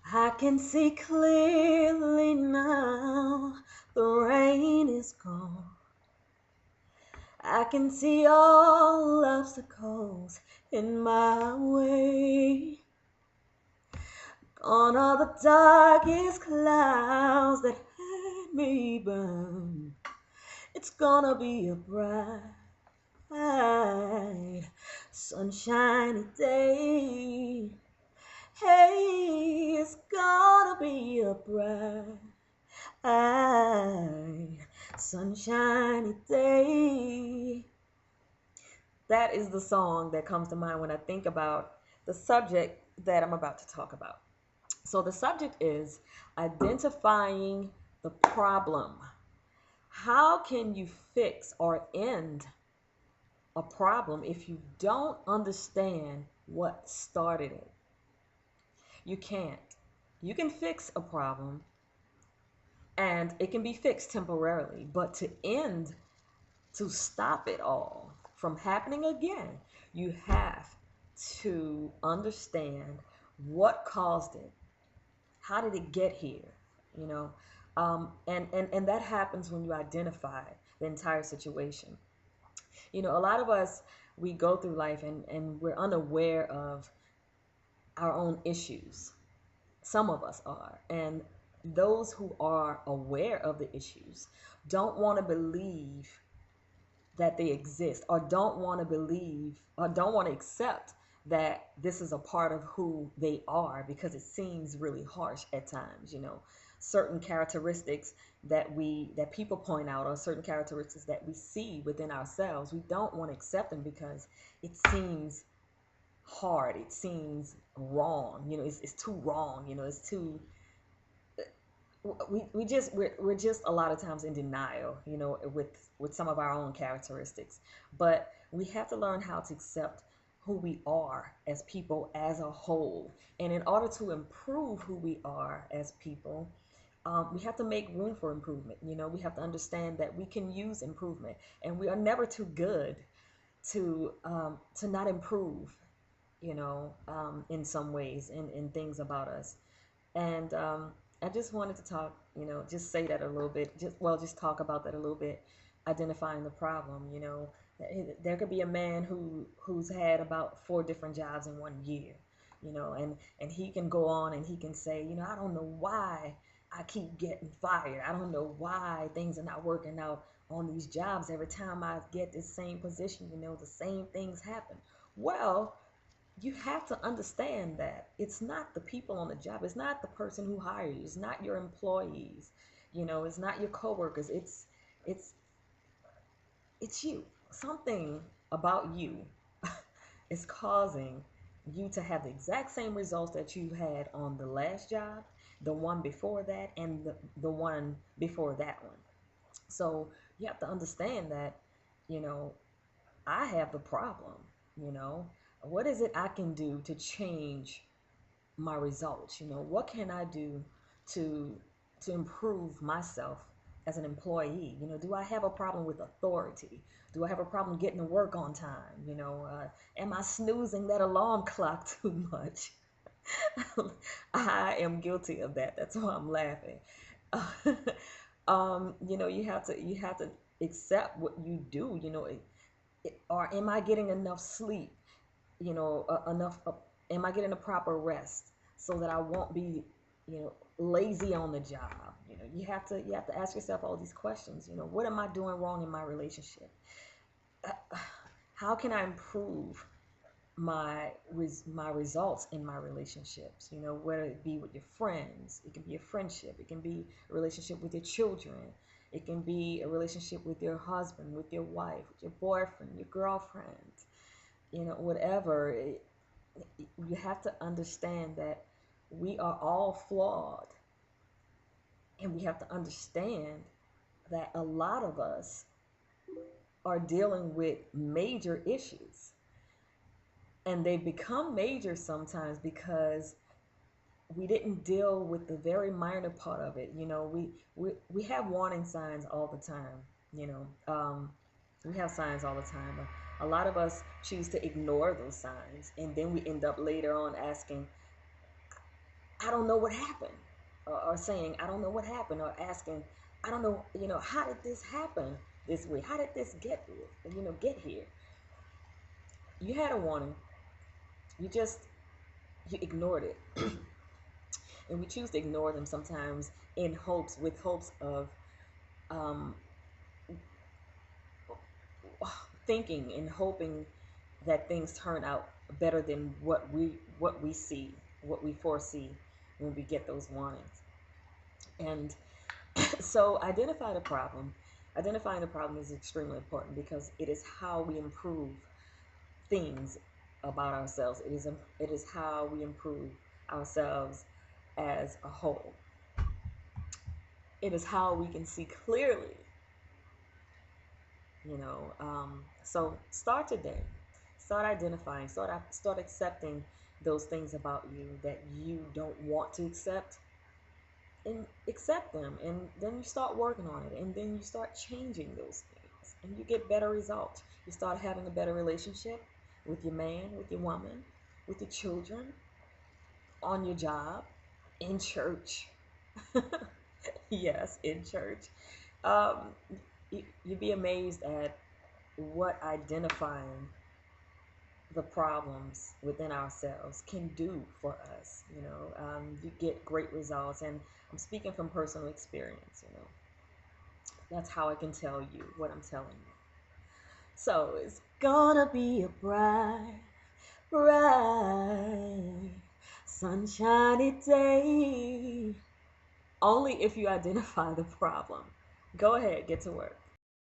I can see clearly now, the rain is gone. I can see all obstacles in my way. Gone are the darkest clouds that had me burn. It's gonna be a bright, sunshiny day. Hey, it's gonna be a bright, sunshiny day. That is the song that comes to mind when I think about the subject that I'm about to talk about. So, the subject is identifying the problem. How can you fix or end a problem if you don't understand what started it? You can't. You can fix a problem and it can be fixed temporarily, but to stop it all from happening again, you have to understand what caused it. How did it get here? You know, and that happens when you identify the entire situation. A lot of us, we go through life and we're unaware of our own issues. Some of us are. And those who are aware of the issues don't want to believe that they exist, or don't want to believe, or don't want to accept that this is a part of who they are, because it seems really harsh at times. Certain characteristics that people point out, or certain characteristics that we see within ourselves, we don't want to accept them because it seems hard, it seems wrong. It's too wrong. It's too, we're just a lot of times in denial, with some of our own characteristics. But we have to learn how to accept who we are as people as a whole. And in order to improve who we are as people, we have to make room for improvement. We have to understand that we can use improvement, and we are never too good to not improve. In some ways, in things about us. And I just wanted to talk, just say that a little bit, just talk about that a little bit, identifying the problem. There could be a man who's had about 4 different jobs in 1 year, and he can go on and he can say, I don't know why I keep getting fired. I don't know why things are not working out on these jobs. Every time I get this same position, the same things happen. Well, you have to understand that it's not the people on the job, it's not the person who hired you, it's not your employees, it's not your coworkers, it's it's you. Something about you is causing you to have the exact same results that you had on the last job, the one before that, and the one before that one. So you have to understand that, you know, I have the problem, you know. What is it I can do to change my results? What can I do to improve myself as an employee? Do I have a problem with authority? Do I have a problem getting to work on time? Am I snoozing that alarm clock too much? I am guilty of that. That's why I'm laughing. You have to accept what you do. Or am I getting enough sleep? Enough. Am I getting a proper rest so that I won't be, lazy on the job? You have to ask yourself all these questions. What am I doing wrong in my relationship? How can I improve my results in my relationships? Whether it be with your friends, it can be a friendship, it can be a relationship with your children, it can be a relationship with your husband, with your wife, with your boyfriend, your girlfriend, whatever. You have to understand that we are all flawed, and we have to understand that a lot of us are dealing with major issues, and they become major sometimes because we didn't deal with the very minor part of it. We have warning signs all the time. We have signs all the time. A lot of us choose to ignore those signs, and then we end up later on asking, I don't know what happened, or saying, I don't know what happened, or asking, I don't know, how did this happen this way? How did this get here? You had a warning. You just, you ignored it. And we choose to ignore them sometimes with hopes of um, thinking and hoping that things turn out better than what we see, what we foresee when we get those warnings. And so identifying the problem is extremely important because it is how we improve things about ourselves. It is how we improve ourselves as a whole. It is how we can see clearly. So start today. Start identifying. Start accepting those things about you that you don't want to accept, and accept them, and then you start working on it, and then you start changing those things, and you get better results. You start having a better relationship with your man, with your woman, with your children, on your job, in church. Yes, in church. um, you'd be amazed at what identifying the problems within ourselves can do for us. You get great results, and I'm speaking from personal experience. That's how I can tell you what I'm telling you. So it's gonna be a bright, bright, sunshiny day. Only if you identify the problem. Go ahead, get to work.